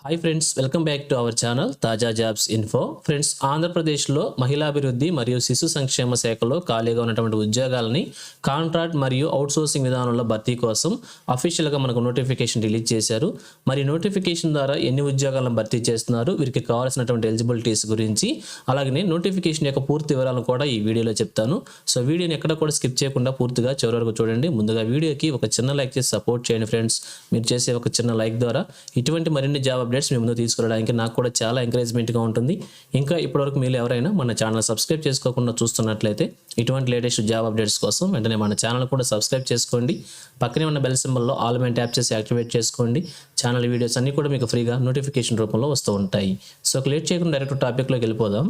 Hi friends, welcome back to our channel తాజా jobs info. Friends, ఆంధ్రప్రదేశ్లో మహిళాభివృద్ధి మరియు శిశు సంక్షేమ శాఖలో ఖాళీగా ఉన్నటువంటి ఉద్యోగాలని కాంట్రాక్ట్ మరియు అవుట్సోర్సింగ్ విధానంలో భర్తీ కోసం అఫీషియల్గా మనకు నోటిఫికేషన్ రిలీజ్ చేశారు. మరి నోటిఫికేషన్ ద్వారా ఎన్ని ఉద్యోగాలను భర్తీ చేస్తున్నారు, వీరికి కావాల్సినటువంటి ఎలిజిబిలిటీస్ గురించి, అలాగే నోటిఫికేషన్ యొక్క పూర్తి వివరాలను కూడా ఈ వీడియోలో చెప్తాను. సో వీడియోని ఎక్కడ కూడా స్కిప్ చేయకుండా పూర్తిగా చివరి వరకు చూడండి. ముందుగా వీడియోకి ఒక చిన్న లైక్ చేసి సపోర్ట్ చేయండి ఫ్రెండ్స్. మీరు చేసే ఒక చిన్న లైక్ ద్వారా ఇటువంటి మరిన్ని జాబ్ అప్డేట్స్ మీ ముందు తీసుకురావడానికి నాకు కూడా చాలా ఎంకరేజ్మెంట్గా ఉంటుంది. ఇంకా ఇప్పటివరకు మీరు ఎవరైనా మన ఛానల్ సబ్స్క్రైబ్ చేసుకోకుండా చూస్తున్నట్లయితే ఇటువంటి లేటెస్ట్ జాబ్ అప్డేట్స్ కోసం వెంటనే మన ఛానల్ కూడా సబ్స్క్రైబ్ చేసుకోండి. పక్కనే ఉన్న బెల్ సింబల్లో ఆల్ మెంట్ ట్యాప్ చేసి యాక్టివేట్ చేసుకోండి. ఛానల్ వీడియోస్ అన్నీ కూడా మీకు ఫ్రీగా నోటిఫికేషన్ రూపంలో వస్తూ ఉంటాయి. సో లేట్ చేయకుండా డైరెక్ట్ టాపిక్లోకి వెళ్ళిపోదాం.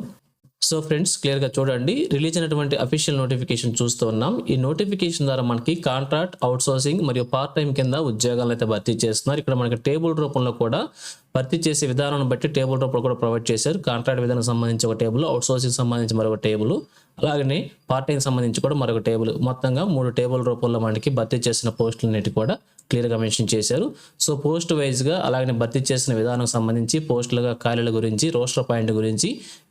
సో ఫ్రెండ్స్, క్లియర్గా చూడండి, రిలీజ్ అయినటువంటి అఫీషియల్ నోటిఫికేషన్ చూస్తూ ఉన్నాం. ఈ నోటిఫికేషన్ ద్వారా మనకి కాంట్రాక్ట్, అవుట్సోర్సింగ్ మరియు పార్ట్ టైం కింద ఉద్యోగాలను అయితే భర్తీ చేస్తున్నారు. ఇక్కడ మనకి టేబుల్ రూపంలో కూడా భర్తీ చేసే విధానాన్ని బట్టి టేబుల్ రూపంలో కూడా ప్రొవైడ్ చేశారు. కాంట్రాక్ట్ విధానం సంబంధించి ఒక టేబుల్, అవుట్సోర్సింగ్ సంబంధించి మరొక టేబుల్, అలాగనే పార్ట్ టైం సంబంధించి కూడా మరొక టేబుల్, మొత్తంగా 3 టేబుల్ రూపంలో మనకి భర్తీ చేసిన పోస్టులన్నిటి కూడా క్లియర్గా మెన్షన్ చేశారు. సో పోస్ట్ వైజ్గా అలాగే భర్తీ చేసిన విధానం సంబంధించి పోస్టులుగా ఖాళీల గురించి, రోస్టర్ పాయింట్ గురించి,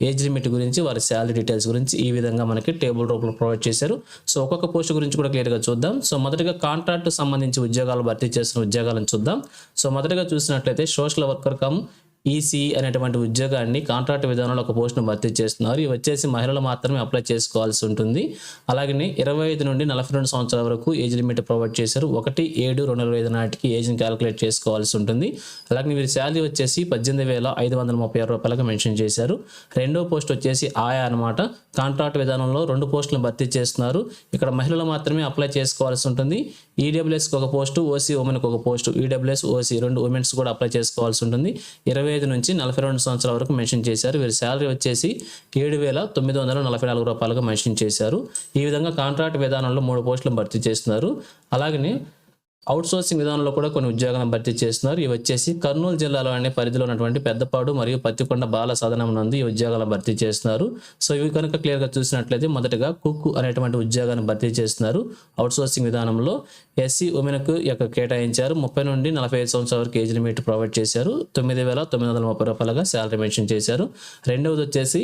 ఏజ్ లిమిట్ గురించి, వారి శాలరీ డీటెయిల్స్ గురించి ఈ విధంగా మనకి టేబుల్ రూపంలో ప్రొవైడ్ చేశారు. సో ఒక్కొక్క పోస్ట్ గురించి కూడా క్లియర్గా చూద్దాం. సో మొదటిగా కాంట్రాక్ట్ సంబంధించి ఉద్యోగాలు భర్తీ చేసిన ఉద్యోగాలను చూద్దాం. సో మొదటిగా చూసినట్లయితే సోషల్ వర్కర్ కమ్ ఈసీ అనేటువంటి ఉద్యోగాన్ని కాంట్రాక్ట్ విధానంలో ఒక పోస్టును భర్తీ చేస్తున్నారు. ఇవి వచ్చేసి మహిళలు మాత్రమే అప్లై చేసుకోవాల్సి ఉంటుంది. అలాగే 25 నుండి 42 సంవత్సరాల వరకు ఏజ్ లిమిట్ ప్రొవైడ్ చేశారు. 1/7/2025 నాటికి ఏజ్ని క్యాలిక్యులేట్ చేసుకోవాల్సి ఉంటుంది. అలాగే వీరి శాలరీ వచ్చేసి 18,536 రూపాయలుగా మెన్షన్ చేశారు. రెండో పోస్ట్ వచ్చేసి ఆయా అనమాట. కాంట్రాక్ట్ విధానంలో 2 పోస్టులను భర్తీ చేస్తున్నారు. ఇక్కడ మహిళలు మాత్రమే అప్లై చేసుకోవాల్సి ఉంటుంది. ఈడబ్ల్యూఎస్కి ఒక పోస్టు, ఓసీ ఉమెన్కి ఒక పోస్టు, ఈడబ్ల్యూఎస్ ఓసీ 2 ఉమెన్స్ కూడా అప్లై చేసుకోవాల్సి ఉంటుంది. 25 నుంచి 42 సంవత్సరాల వరకు మెన్షన్ చేశారు. వీరి శాలరీ వచ్చేసి 7,944 రూపాయలుగా మెన్షన్ చేశారు. ఈ విధంగా కాంట్రాక్ట్ విధానంలో 3 పోస్టులను భర్తీ చేస్తున్నారు. అలాగనే అవుట్సోర్సింగ్ విధానంలో కూడా కొన్ని ఉద్యోగాలను భర్తీ చేస్తున్నారు. ఇవి వచ్చేసి కర్నూలు జిల్లాలో అనే పరిధిలో ఉన్నటువంటి పెద్దపాడు మరియు పత్తికొండ బాల సదనం నందు ఈ ఉద్యోగాలను భర్తీ చేస్తున్నారు. సో ఇవి కనుక క్లియర్గా చూసినట్లయితే మొదటగా కుక్ అనేటువంటి ఉద్యోగాన్ని భర్తీ చేస్తున్నారు. అవుట్సోర్సింగ్ విధానంలో ఎస్సీ ఉమెన్కు యొక్క కేటాయించారు. 30 నుండి 45 సంవత్సరాల వరకు ఏజ్ లిమిట్ ప్రొవైడ్ చేశారు. 9,930 రూపాయలుగా శాలరీ మెన్షన్ చేశారు. రెండవది వచ్చేసి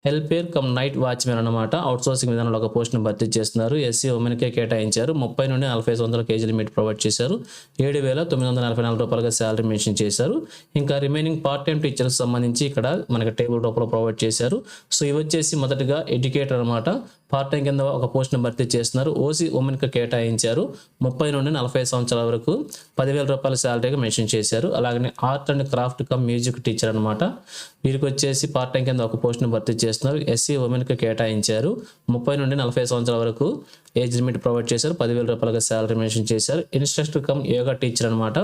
హెల్పేర్ కమ్ నైట్ వాచ్మెన్ అన్నమాట. అవుట్సోర్సింగ్ విధానంలో ఒక పోస్ట్ను భర్తీ చేస్తున్నారు. ఎస్సీ ఉమెన్కే కేటాయించారు. 30 నుండి 40 సంవత్సరాల ఏజ్ లిమిట్ ప్రొవైడ్ చేశారు. 7,944 రూపాయలుగా శాలరీ మెన్షన్ చేశారు. ఇంకా రిమైనింగ్ పార్ట్ టైం టీచర్కి సంబంధించి ఇక్కడ మనకి టేబుల్ రూపంలో ప్రొవైడ్ చేశారు. సో ఇవి వచ్చేసి మొదటిగా ఎడ్యుకేటర్ అనమాట. పార్ట్ టైం కింద ఒక పోస్ట్ను భర్తీ చేస్తున్నారు. ఓసీ ఉమెన్కి కేటాయించారు. 30 నుండి 45 సంవత్సరాల వరకు 10,000 రూపాయల శాలరీగా మెన్షన్ చేశారు. అలాగే art and craft cum music teacher అనమాట. వీరికి వచ్చేసి పార్ట్ టైం కింద ఒక పోస్ట్ను భర్తీ చేస్తున్నారు. ఎస్సీ ఉమెన్కి కేటాయించారు. 30 నుండి 45 సంవత్సరాల వరకు ఏజ్ లిమిట్ ప్రొవైడ్ చేశారు. 10,000 రూపాయలుగా శాలరీ మెన్షన్ చేశారు. ఇన్స్ట్రక్టర్ కమ్ యోగా టీచర్ అనమాట.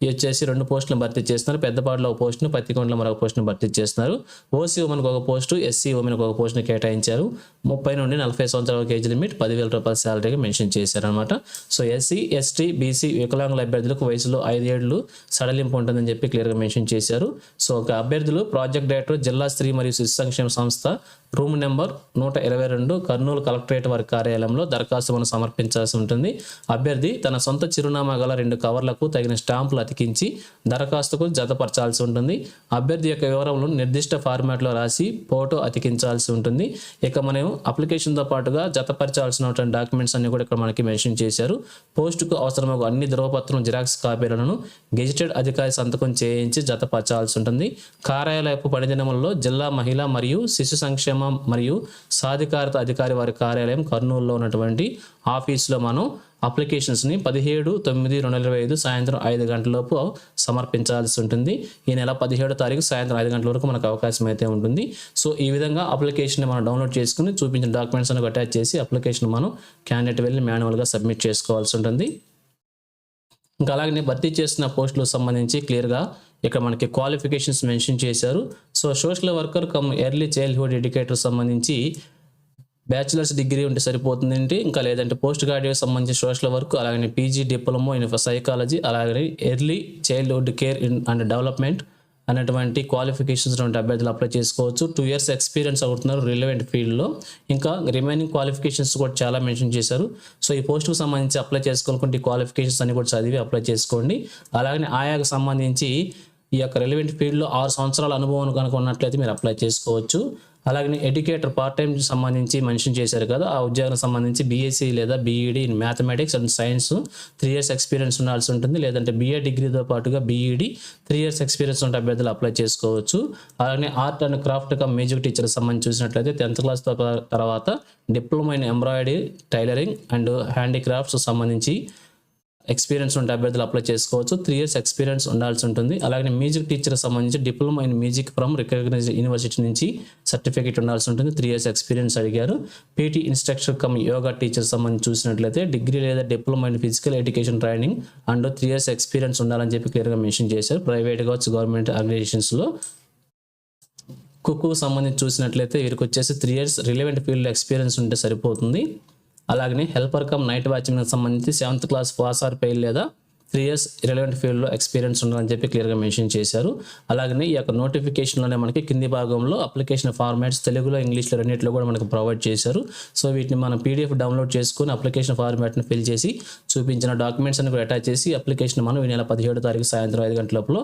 ఇది వచ్చేసి 2 పోస్టులను భర్తీ చేస్తున్నారు. పెద్దపాడులో ఒక పోస్టును, పత్తికొండలో మరొక పోస్టును భర్తీ చేస్తున్నారు. ఓసీ ఉమెన్కి ఒక పోస్టు, ఎస్సీ ఉమెన్కి ఒక పోస్టును కేటాయించారు. 30 నుండి 40 సంవత్సరాల ఏజ్ లిమిట్ 10,000 రూపాయల శాలరీగా మెన్షన్ చేశారనమాట. సో ఎస్సీ, ఎస్టీ, బీసీ వికలాంగుల అభ్యర్థులకు వయసులో 5 ఏళ్లు సడలింపు ఉంటుందని చెప్పి క్లియర్గా మెన్షన్ చేశారు. సో ఒక అభ్యర్థులు ప్రాజెక్ట్ డైరెక్టర్, జిల్లా స్త్రీ మరియు శిశు సంక్షేమ సంస్థ, రూమ్ నెంబర్ 122, కర్నూలు కలెక్టరేట్ వారి కార్యాలయంలో దరఖాస్తును సమర్పించాల్సి ఉంటుంది. అభ్యర్థి తన సొంత చిరునామా గల 2 కవర్లకు తగిన స్టాంపులు అతికించి దరఖాస్తుకు జతపరచాల్సి ఉంటుంది. అభ్యర్థి యొక్క వివరాలను నిర్దిష్ట ఫార్మాట్లో రాసి ఫోటో అతికించాల్సి ఉంటుంది. ఇక మనం అప్లికేషన్తో పాటుగా జతపరచాల్సినటువంటి డాక్యుమెంట్స్ అన్ని కూడా ఇక్కడ మనకి మెన్షన్ చేశారు. పోస్టుకు అవసరమగు అన్ని ధృవపత్రం జిరాక్స్ కాపీలను గెజిటెడ్ అధికారి సంతకం చేయించి జతపరచాల్సి ఉంటుంది. కార్యాలయపు పనిదినములలో జిల్లా మహిళా మరియు శిశు సంక్షేమ మరియు సాధికారత అధికారి వారి కార్యాలయం కర్నూలులో ఉన్నటువంటి ఆఫీసులో మనం అప్లికేషన్స్ని 17/9/2025 సాయంత్రం 5 గంటలలోపు సమర్పించాల్సి ఉంటుంది. ఈ నెల 17వ తారీఖు సాయంత్రం 5 గంటల వరకు మనకు అవకాశం అయితే ఉంటుంది. సో ఈ విధంగా అప్లికేషన్ మనం డౌన్లోడ్ చేసుకుని చూపించిన డాక్యుమెంట్స్ అన్ని అటాచ్ చేసి అప్లికేషన్ మనం క్యాండిడేట్ వెళ్ళి మాన్యువల్గా సబ్మిట్ చేసుకోవాల్సి ఉంటుంది. ఇంకా అలాగే భర్తీ చేసిన పోస్టులకు సంబంధించి క్లియర్గా ఇక్కడ మనకి క్వాలిఫికేషన్స్ మెన్షన్ చేశారు. So social worker come early childhood educator సంబంధించి బ్యాచిలర్స్ డిగ్రీ ఉంటే సరిపోతుందండి. ఇంకా లేదంటే పోస్ట్ గ్రాడ్యుయేట్ సంబంధించి సోషల్ వర్క్, అలాగే పీజీ డిప్లొమా ఇన్ సైకాలజీ, అలాగే early childhood care and development అనేటువంటి క్వాలిఫికేషన్స్ ఉంటే అభ్యర్థులు అప్లై చేసుకోవచ్చు. 2 years ఎక్స్పీరియన్స్ అవుతున్నారు రిలవెంట్ ఫీల్డ్లో. ఇంకా రిమైనింగ్ క్వాలిఫికేషన్స్ కూడా చాలా మెన్షన్ చేశారు. సో ఈ పోస్టుకు సంబంధించి అప్లై చేసుకోవాలనుకుంటే ఈ క్వాలిఫికేషన్స్ అన్ని కూడా చదివి అప్లై చేసుకోండి. అలాగే ఆయాకు సంబంధించి ఈ యొక్క రిలవెంట్ ఫీల్డ్లో 6 సంవత్సరాల అనుభవం కనుక ఉన్నట్లయితే మీరు అప్లై చేసుకోవచ్చు. అలాగే ఎడ్యుకేటర్ పార్ట్ టైం సంబంధించి మెన్షన్ చేశారు కదా, ఆ ఉద్యోగానికి సంబంధించి బీఎస్సీ లేదా BEd in mathematics and science 3 years experience ఉండాల్సి ఉంటుంది. లేదంటే బీఏ డిగ్రీతో పాటుగా బీఈడి 3 years ఎక్స్పీరియన్స్ ఉంటే అభ్యర్థులు అప్లై చేసుకోవచ్చు. అలాగే art and craft music teacher సంబంధించి చూసినట్లయితే 10th క్లాస్ తర్వాత diploma in embroidery, tailoring and handicrafts సంబంధించి ఎక్స్పీరియన్స్ ఉంటే అభ్యర్థులు అప్లై చేసుకోవచ్చు. 3 years ఎక్స్పీరియన్స్ ఉండాల్సి ఉంటుంది. అలాగే మ్యూజిక్ టీచర్ సంబంధించి diploma in music from recognised university నుంచి సర్టిఫికేట్ ఉండాల్సి ఉంటుంది. 3 years ఎక్స్పీరియన్స్ అడిగారు. పీటీ ఇన్స్ట్రక్టర్ యోగా టీచర్ సంబంధించి చూసినట్లయితే డిగ్రీ లేదా diploma in physical education training and 3 years experience ఉండాలని చెప్పి క్లియర్గా మెన్షన్ చేశారు. ప్రైవేట్ కావచ్చు, గవర్నమెంట్ ఆర్గనైజేషన్స్లో. కుక్కు సంబంధించి చూసినట్లయితే వీరికి వచ్చేసి 3 years రిలవెంట్ ఫీల్డ్ ఎక్స్పీరియన్స్ ఉంటే సరిపోతుంది. అలాగే హెల్పర్ నైట్ వాచ్మెన్కి సంబంధించి 7th class pass or fail లేదా 3 years రిలవెంట్ ఫీల్డ్లో ఎక్స్పీరియన్స్ ఉండాలని చెప్పి క్లియర్గా మెన్షన్ చేశారు. అలాగే ఈ యొక్క నోటిఫికేషన్లోనే మనకి కింది భాగంలో అప్లికేషన్ ఫార్మాట్స్ తెలుగులో, ఇంగ్లీష్లో రెండింటిలో కూడా మనకు ప్రొవైడ్ చేశారు. సో వీటిని మనం పీడిఎఫ్ డౌన్లోడ్ చేసుకుని అప్లికేషన్ ఫార్మాట్ని ఫిల్ చేసి చూపించిన డాక్యుమెంట్స్ అని కూడా అటాచ్ చేసి అప్లికేషన్ మనం ఈ నెల 17వ తారీఖు సాయంత్రం 5 గంటల లోపల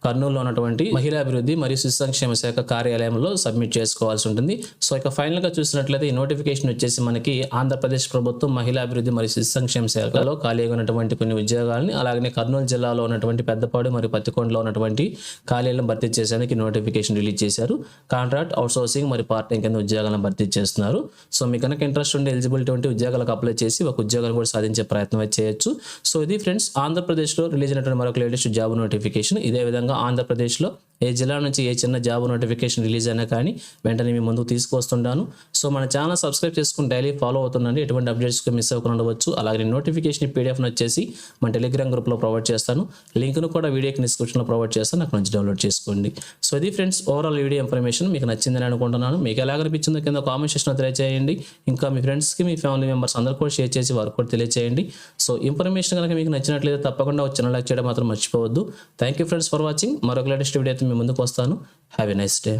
కర్నూలులో ఉన్నటువంటి మహిళా అభివృద్ధి మరియు శిశు సంక్షేమ శాఖ కార్యాలయంలో సబ్మిట్ చేసుకోవాల్సి ఉంటుంది. సో ఇక ఫైనల్గా చూసినట్లయితే ఈ నోటిఫికేషన్ వచ్చేసి మనకి ఆంధ్రప్రదేశ్ ప్రభుత్వం మహిళా అభివృద్ధి మరియు శిశు సంక్షేమ శాఖలో ఖాళీగా ఉన్నటువంటి కొన్ని ఉద్యోగాలని, అలాగే కర్నూలు జిల్లాలో ఉన్నటువంటి పెద్దపాడు మరియు పత్తికొండలో ఉన్నటువంటి ఖాళీలను భర్తీ చేసేందుకు నోటిఫికేషన్ రిలీజ్ చేశారు. కాంట్రాక్ట్, అవుట్సోర్సింగ్ మరియు పార్ట్ టైం కింద ఉద్యోగాలను భర్తీ చేస్తున్నారు. సో మీకు కనుక ఇంట్రెస్ట్ ఉండి ఎలిజిబిలిటీ ఉంటే ఉద్యోగాలకు అప్లై చేసి ఒక ఉద్యోగాన్ని కూడా సాధించే ప్రయత్నం అయితే చేయొచ్చు. సో ఇది ఫ్రెండ్స్ ఆంధ్రప్రదేశ్లో రిలీజ్ అయినటువంటి మరొక లేటెస్ట్ జాబ్ నోటిఫికేషన్. ఇదే విధంగా ఆంధ్రప్రదేశ్లో ఏ జిల్లా నుంచి ఏ చిన్న జాబ్ నోటిఫికేషన్ రిలీజ్ అయినా కానీ వెంటనే మీ ముందుకు తీసుకొస్తుంటాను. సో మన ఛానల్ సబ్స్క్రైబ్ చేసుకుని డైలీ ఫాలో అవుతుండండి. ఎటువంటి అప్డేట్స్ మిస్ అవ్వకుండా ఉండవచ్చు. అలాగే నోటిఫికేషన్ పీడిఎఫ్ని వచ్చేసి మన టెలిగ్రామ్ గ్రూప్లో ప్రొవైడ్ చేస్తాను. లింక్ను కూడా వీడియోకి డిస్క్రిప్షన్లో ప్రొవైడ్ చేస్తాను. అక్కడ నుంచి డౌన్లోడ్ చేసుకోండి. సో ఇది ఫ్రెండ్స్ ఓవరాల్ వీడియో ఇన్ఫర్మేషన్ మీకు నచ్చిందని అనుకుంటున్నాను. మీకు ఎలా అనిపించిందో కింద కామెంట్ సెక్షన్లో తెలియజేయండి. ఇంకా మీ ఫ్రెండ్స్కి, మీ ఫ్యామిలీ మెంబర్స్ అందరూ కూడా షేర్ చేసి వారికి కూడా తెలియజేయండి. సో ఇన్ఫర్మేషన్ కనుక మీకు నచ్చినట్లయితే తప్పకుండా ఒక ఛానల్ లైక్ చేయడం మాత్రం మర్చిపోవద్దు. Thank you friends for watching. మరొక లేటెస్ట్ వీడియో అయితే మీ ముందుకు వస్తాను. Have a nice day.